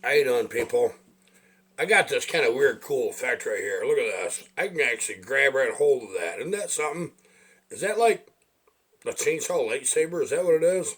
How you doing, people? I got this kind of weird, cool effect right here. Look at this. I can actually grab right hold of that. Isn't that something? Is that like a chainsaw lightsaber? Is that what it is?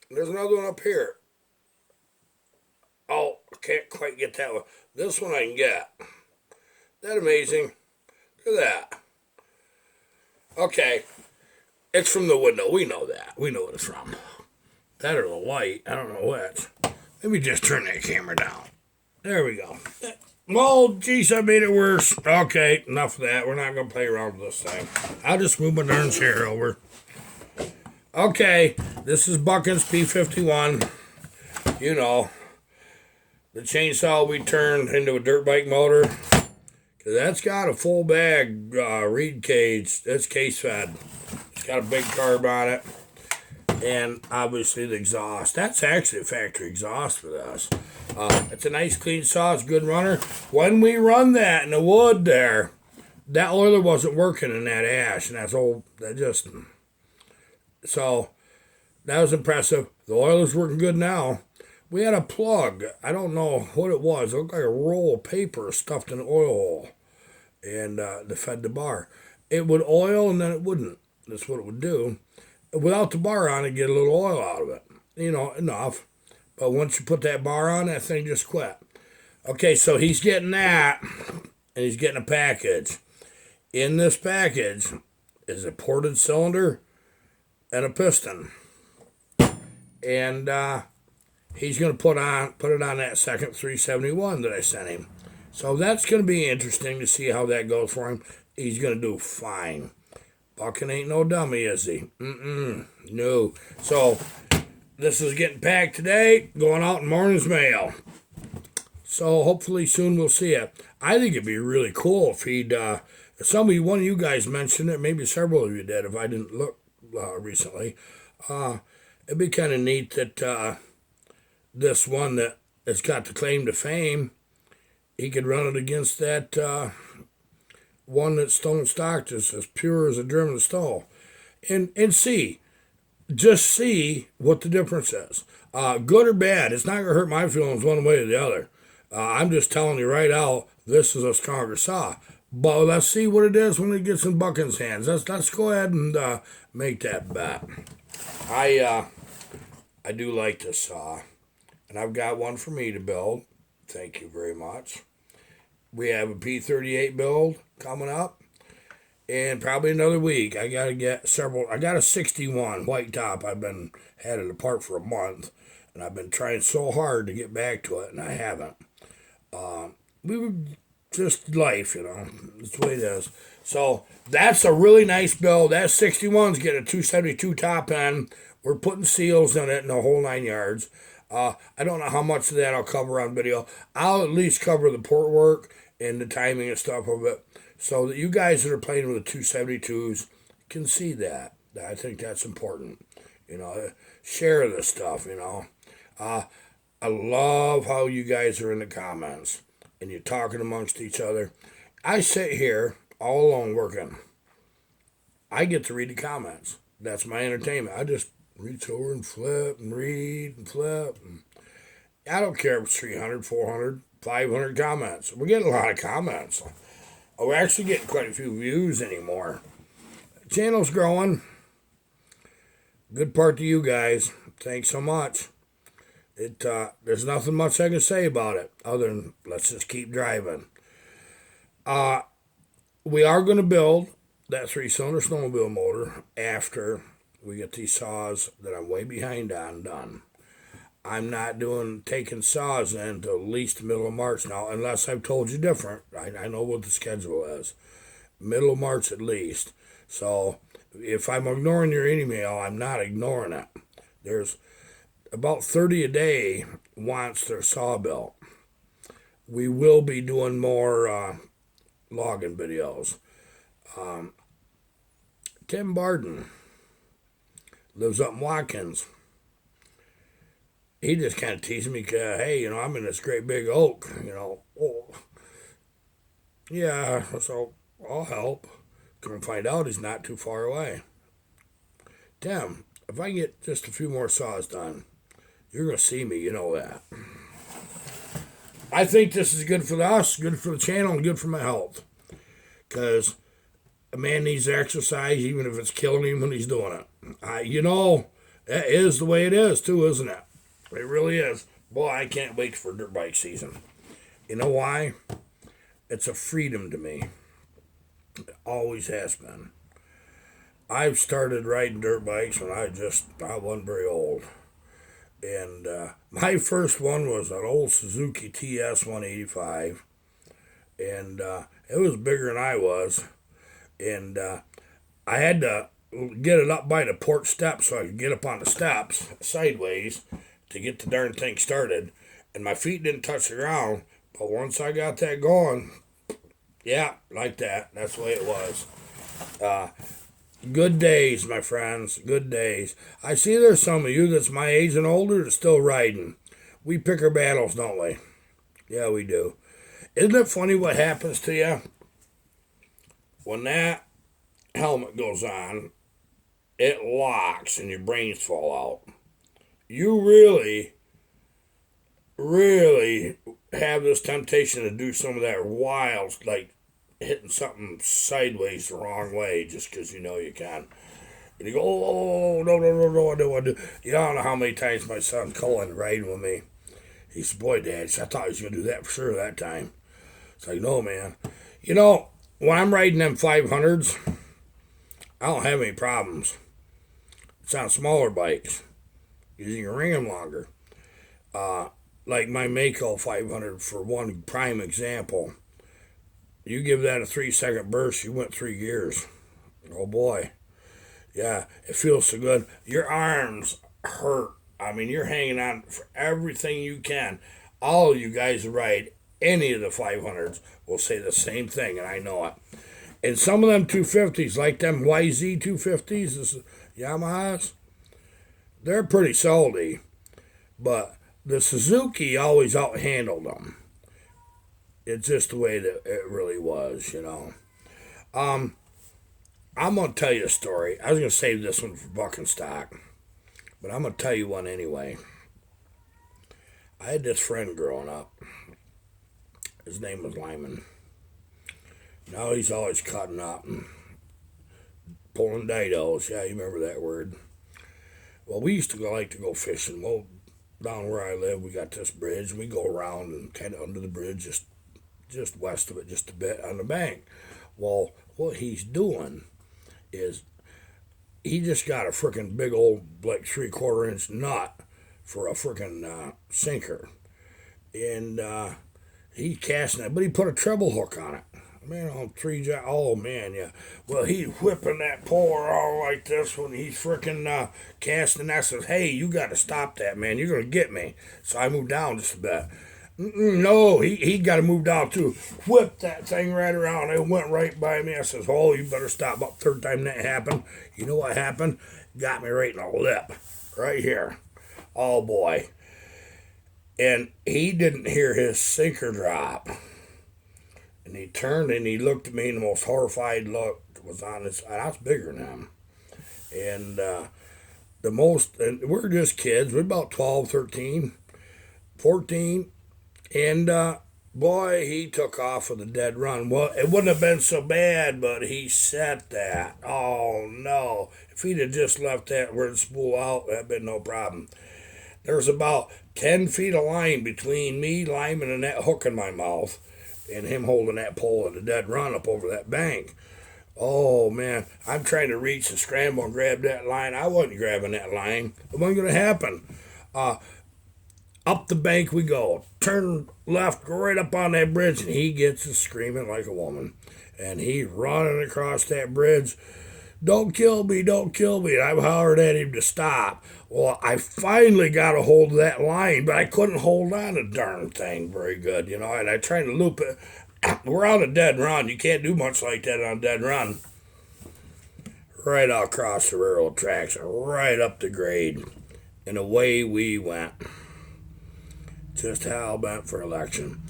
And there's another one up here. Oh, I can't quite get that one. This one I can get. Isn't that amazing? Look at that. Okay, it's from the window. We know that. We know what it's from. That or the light. I don't know which. Let me just turn that camera down. There we go. Well, geez, I made it worse. Okay, enough of that. We're not going to play around with this thing. I'll just move my darn chair over. Okay, this is Buckins P51. You know, the chainsaw we turned into a dirt bike motor. Cause that's got a full bag reed cage. That's case fed. It's got a big carb on it. And obviously the exhaust. That's actually a factory exhaust for this. It's a nice clean saw. It's a good runner. When we run that in the wood there, that oiler wasn't working in that ash. And that's old. So that was impressive. The oiler's working good now. We had a plug. I don't know what it was. It looked like a roll of paper stuffed in an oil hole. And that fed the bar. It would oil and then it wouldn't. That's what it would do. Without the bar on, it get a little oil out of it. You know, enough. But once you put that bar on, that thing just quit. Okay, so he's getting that, and he's getting a package. In this package is a ported cylinder and a piston. And he's going to put it on that second 371 that I sent him. So that's going to be interesting to see how that goes for him. He's going to do fine. Buckin ain't no dummy, is he? No. So, this is getting packed today, going out in morning's mail. So, hopefully soon we'll see it. I think it'd be really cool if one of you guys mentioned it, maybe several of you did, if I didn't look recently. It'd be kind of neat that this one that has got the claim to fame, he could run it against that one that's stone stocked is as pure as a German stone. And just see what the difference is. Good or bad, it's not going to hurt my feelings one way or the other. I'm just telling you right out, this is a stronger saw. But let's see what it is when it gets in Buckins' hands. Let's go ahead and make that bet. I do like this saw. And I've got one for me to build. Thank you very much. We have a P38 build coming up. And probably another week. I got to get several. I got a 61 white top. Had it apart for a month. And I've been trying so hard to get back to it. And I haven't. We were just life, you know. That's the way it is. So that's a really nice build. That 61's getting a 272 top end. We're putting seals in it in the whole 9 yards. I don't know how much of that I'll cover on video. I'll at least cover the port work and the timing and stuff of it so that you guys that are playing with the 272s can see that. I think that's important. You know, share this stuff, you know. I love how you guys are in the comments and you're talking amongst each other. I sit here all alone working. I get to read the comments. That's my entertainment. I just reach over and flip and read and flip. And I don't care if it's 300, 400, 500 comments. We're getting a lot of comments. We're actually getting quite a few views anymore. The channel's growing. Good part to you guys. Thanks so much. There's nothing much I can say about it other than let's just keep driving. We are going to build that 3-cylinder snowmobile motor after we get these saws that I'm way behind on done. I'm not taking saws in until at least the middle of March now, unless I've told you different. I know what the schedule is. Middle of March at least. So if I'm ignoring your email, I'm not ignoring it. There's about 30 a day wants their saw built. We will be doing more logging videos. Tim Barden lives up in Watkins. He just kind of teased me, hey, you know, I'm in this great big oak, you know. Oh, yeah, so I'll help. Come and find out he's not too far away. Tim, if I get just a few more saws done, you're going to see me, you know that. I think this is good for us, good for the channel, and good for my health. Because a man needs to exercise even if it's killing him when he's doing it. That is the way it is too, isn't it? It really is. Boy, I can't wait for dirt bike season. You know why? It's a freedom to me. It always has been. I've started riding dirt bikes when I wasn't very old. And my first one was an old Suzuki TS 185. And it was bigger than I was. And I had to get it up by the porch steps so I could get up on the steps sideways to get the darn thing started. And my feet didn't touch the ground. But once I got that going, yeah, like that. That's the way it was. Good days, my friends. Good days. I see there's some of you that's my age and older that's still riding. We pick our battles, don't we? Yeah, we do. Isn't it funny what happens to you when that helmet goes on? It locks and your brains fall out. You really, really have this temptation to do some of that wild, like hitting something sideways the wrong way just because you know you can. And you go, oh, no, I don't want to do. You don't know how many times my son Cullen riding with me. He said, boy, Dad, I thought he was going to do that for sure that time. It's like, no, man. When I'm riding them 500s, I don't have any problems. It's on smaller bikes. You can ring them longer. Like my Mako 500, for one prime example. You give that a 3-second burst, you went 3 gears. Oh, boy. Yeah, it feels so good. Your arms hurt. I mean, you're hanging on for everything you can. All of you guys who ride any of the 500s will say the same thing, and I know it. And some of them 250s, like them YZ 250s, this Yamahas, they're pretty salty. But the Suzuki always outhandled them. It's just the way that it really was, I'm going to tell you a story. I was going to save this one for Buckins stock, but I'm going to tell you one anyway. I had this friend growing up. His name was Lyman. Now he's always cutting up and pulling didos. Yeah, you remember that word. Well, we used to like to go fishing. Well, down where I live, we got this bridge, and we go around and kind of under the bridge, just west of it, just a bit on the bank. Well, what he's doing is he just got a freaking big old, like 3/4 inch nut for a freaking sinker. And he's casting it, but he put a treble hook on it. Man, on 3 oh man, yeah. Well, he's whipping that pole around like this when he's freaking casting that. Says, hey, you got to stop that, man. You're going to get me. So I moved down just a bit. No, he got to move down too. Whipped that thing right around. It went right by me. I says, oh, you better stop. About third time that happened. You know what happened? Got me right in the lip. Right here. Oh, boy. And he didn't hear his sinker drop. And he turned and he looked at me, and the most horrified look was on his. I was bigger than him. And and we're just kids. We're about 12, 13, 14. And boy, he took off with a dead run. Well, it wouldn't have been so bad, but he set that. Oh, no. If he'd have just left that where it spool out, that'd been no problem. There's about 10 feet of line between me, Lyman, and that hook in my mouth, and him holding that pole at a dead run up over that bank. Oh, man, I'm trying to reach and scramble and grab that line. I wasn't grabbing that line. It wasn't going to happen. Up the bank we go. Turn left, go right up on that bridge, and he gets to screaming like a woman. And he's running across that bridge. Don't kill me, don't kill me. And I hollered at him to stop. Well, I finally got a hold of that line, but I couldn't hold on to the darn thing very good, and I tried to loop it. We're on a dead run. You can't do much like that on a dead run. Right across the railroad tracks, right up the grade. And away we went. Just hell bent for election.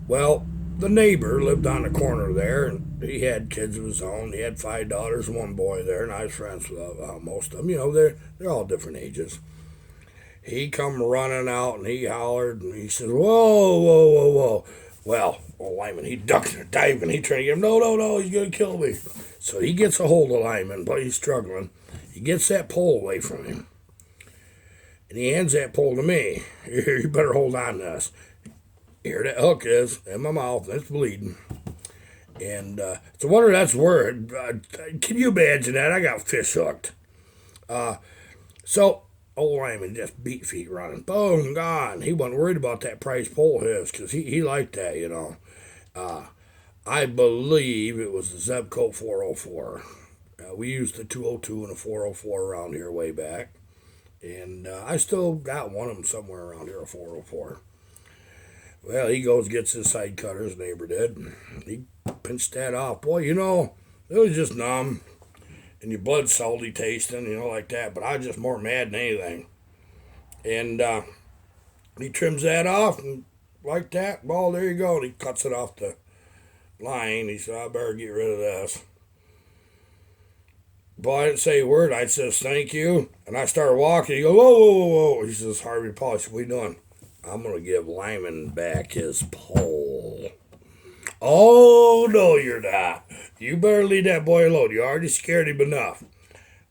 Well, the neighbor lived on the corner there, and he had kids of his own. He had 5 daughters and 1 boy there, and I was friends with most of them. They're all different ages. He come running out and he hollered and he says, "Whoa, whoa, whoa, whoa!" Well, old Lyman, he ducked and dived and he trying to get him. No, no, no, he's gonna kill me. So he gets a hold of Lyman, but he's struggling. He gets that pole away from him, and he hands that pole to me. Here, you better hold on to this. Here that hook is in my mouth, and it's bleeding. And it's a wonder that's word. Can you imagine that? I got fish hooked. So old Lyman just beat feet running. Boom, gone. He wasn't worried about that price pole his because he liked that, you know. I believe it was the Zebco 404. We used the 202 and a 404 around here way back. And I still got one of them somewhere around here, a 404. Well, he goes, gets his side cutter, his neighbor did. He pinched that off. Boy, you know, it was just numb. And your blood salty tasting, you know, like that. But I was just more mad than anything. And he trims that off, and like that, well, there you go. And he cuts it off the line. He said, I better get rid of this. But I didn't say a word. I says, thank you. And I started walking. He goes, whoa, whoa, whoa, whoa. He says, Harvey Paul, I said, what are you doing? I'm going to give Lyman back his pole. Oh, no, you're not. You better leave that boy alone. You already scared him enough.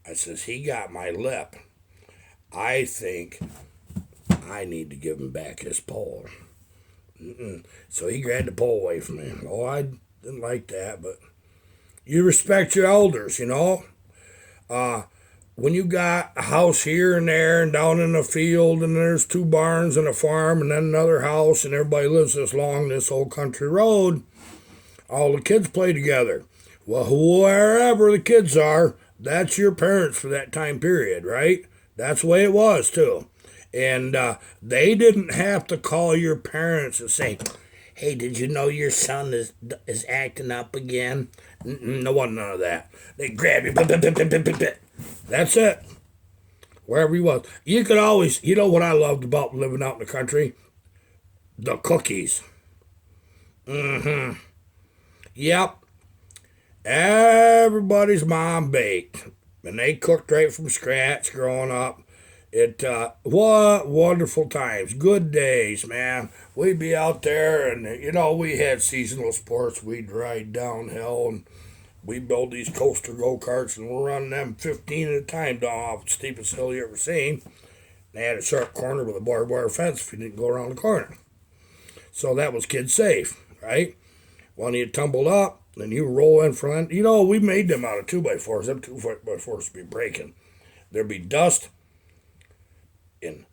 I says, he got my lip. I think I need to give him back his pole. So he grabbed the pole away from me. Oh, I didn't like that, but you respect your elders, you know. When you got a house here and there and down in the field and there's 2 barns and a farm and then another house and everybody lives this long, this old country road, all the kids play together. Well, wherever the kids are, that's your parents for that time period, right? That's the way it was, too. And they didn't have to call your parents and say, hey, did you know your son is acting up again? No one, none of that. They grab you. That's it. Wherever he was. You could always, you know what I loved about living out in the country? The cookies. Yep. Everybody's mom baked. And they cooked right from scratch growing up. What wonderful times. Good days, man. We'd be out there and, you know, we had seasonal sports. We'd ride downhill and we'd build these coaster go-karts and we're running them 15 at a time down off the steepest hill you ever seen. They had a sharp corner with a barbed wire fence if you didn't go around the corner. So that was kid safe, right? When you tumbled up, then you roll in front. You know, we made them out of 2x4s. Them 2x4s would be breaking. There'd be dust in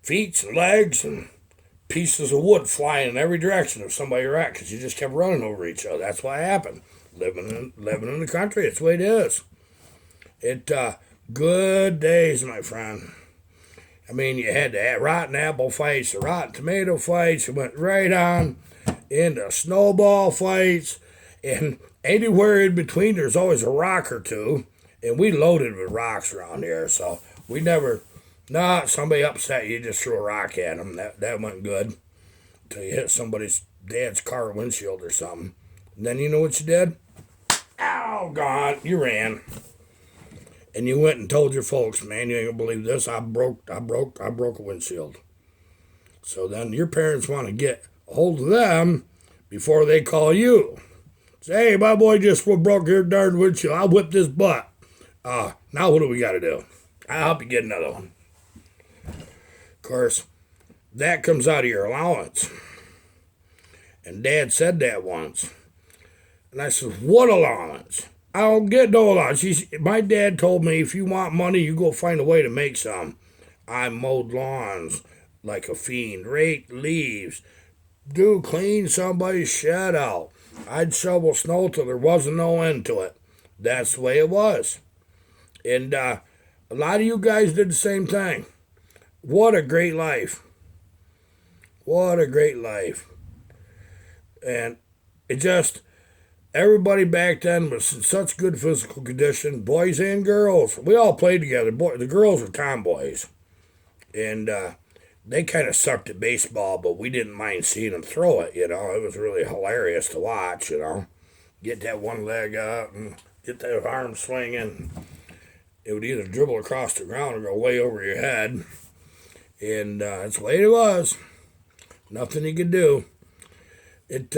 feet and legs and pieces of wood flying in every direction of somebody you're at because you just kept running over each other. That's what happened. Living in the country, it's the way it is. Good days, my friend. I mean, you had the rotten apple fights, the rotten tomato fights. You went right on into snowball fights. And anywhere in between, there's always a rock or two. And we loaded with rocks around here. So we never, somebody upset you, just threw a rock at them. That went good. Until you hit somebody's dad's car windshield or something. And then you know what you did? Ow, God, you ran. And you went and told your folks, man, you ain't gonna believe this. I broke a windshield. So then your parents want to get a hold of them before they call you. Say, hey, my boy just broke your darn windshield. I'll whip this butt. Now what do we got to do? I'll help you get another one. Of course, that comes out of your allowance. And Dad said that once. And I said, what allowance? I don't get no allowance. My dad told me, if you want money, you go find a way to make some. I mowed lawns like a fiend, raked leaves, clean somebody's shed out. I'd shovel snow till there wasn't no end to it. That's the way it was. And a lot of you guys did the same thing. What a great life. What a great life. And it just, everybody back then was in such good physical condition, boys and girls. We all played together. The girls were tomboys. And they kind of sucked at baseball, but we didn't mind seeing them throw it, you know. It was really hilarious to watch, you know. Get that one leg up and get that arm swinging. It would either dribble across the ground or go way over your head. And that's the way it was. Nothing you could do. It,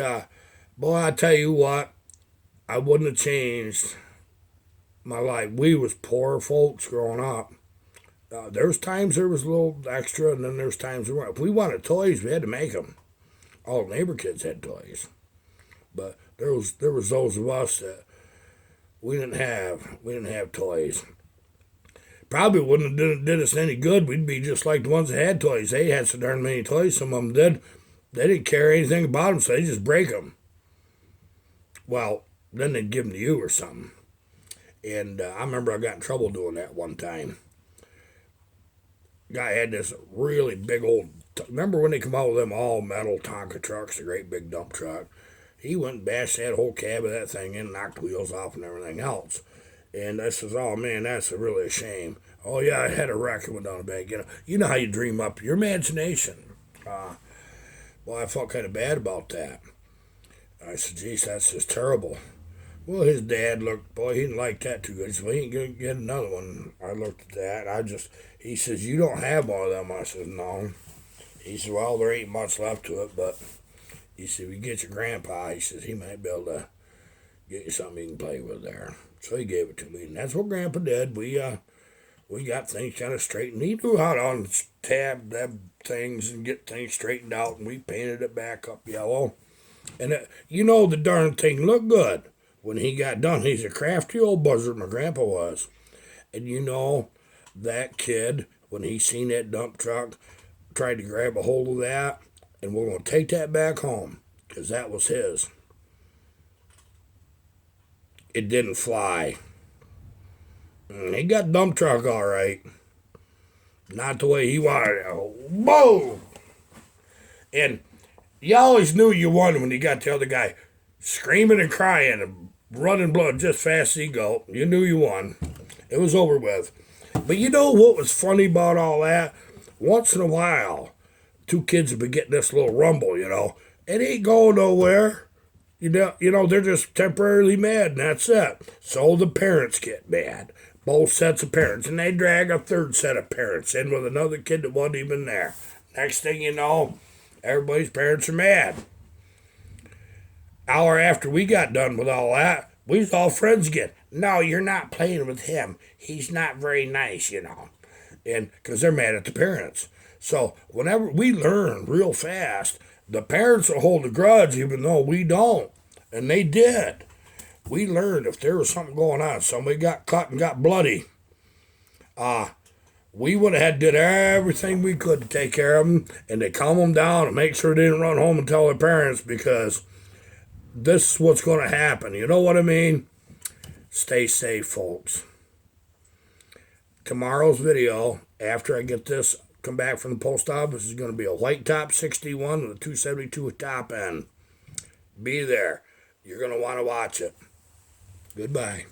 boy, I tell you what, I wouldn't have changed my life. We was poor folks growing up. There was times there was a little extra, and then there's times there weren't. If we wanted toys, we had to make them. All the neighbor kids had toys, but there was those of us that we didn't have toys. Probably wouldn't have did us any good. We'd be just like the ones that had toys. They had so darn many toys. Some of them did. They didn't care anything about them, so they just break them. Well, then they'd give them to you or something. And I remember I got in trouble doing that one time. Guy had this really big old. Remember when they come out with them all metal Tonka trucks, the great big dump truck? He went and bashed that whole cab of that thing in, knocked the wheels off and everything else. And I says, "Oh man, that's really a shame." "Oh yeah, I had a wreck and went down the bank." You know how you dream up your imagination. Well, I felt kind of bad about that. I said, "Geez, that's just terrible." Well, his dad looked, boy, he didn't like that too good. He said, "Well, he ain't gonna get another one." I looked at that. He says, "You don't have one of them." I said, "No." He said, "Well, there ain't much left to it, but," he said, "we get your grandpa," he says, "he might be able to get you something you can play with there." So he gave it to me, and that's what Grandpa did. We got things kind of straightened. He knew how to untab them things and get things straightened out, and we painted it back up yellow. And the darn thing looked good when he got done. He's a crafty old buzzard, my grandpa was. And that kid, when he seen that dump truck, tried to grab a hold of that, and we're going to take that back home, because that was his. It didn't fly. He got dump truck all right. Not the way he wanted it. Boom! And you always knew you won when you got the other guy screaming and crying and running blood just fast as he go. You knew you won. It was over with. But you know what was funny about all that? Once in a while, two kids would be getting this little rumble, It ain't going nowhere. They're just temporarily mad, and that's it. So the parents get mad. Both sets of parents. And they drag a third set of parents in with another kid that wasn't even there. Next thing you know, everybody's parents are mad. Hour after we got done with all that, we was all friends again. "No, you're not playing with him. He's not very nice, And because they're mad at the parents. So whenever we learn real fast, the parents will hold a grudge even though we don't. And they did. We learned if there was something going on, somebody got cut and got bloody, we would have did everything we could to take care of them and to calm them down and make sure they didn't run home and tell their parents, because this is what's going to happen. You know what I mean? Stay safe, folks. Tomorrow's video, after I get this, come back from the post office, is going to be a white top 61 with a 272 top end. Be there. You're going to want to watch it. Goodbye.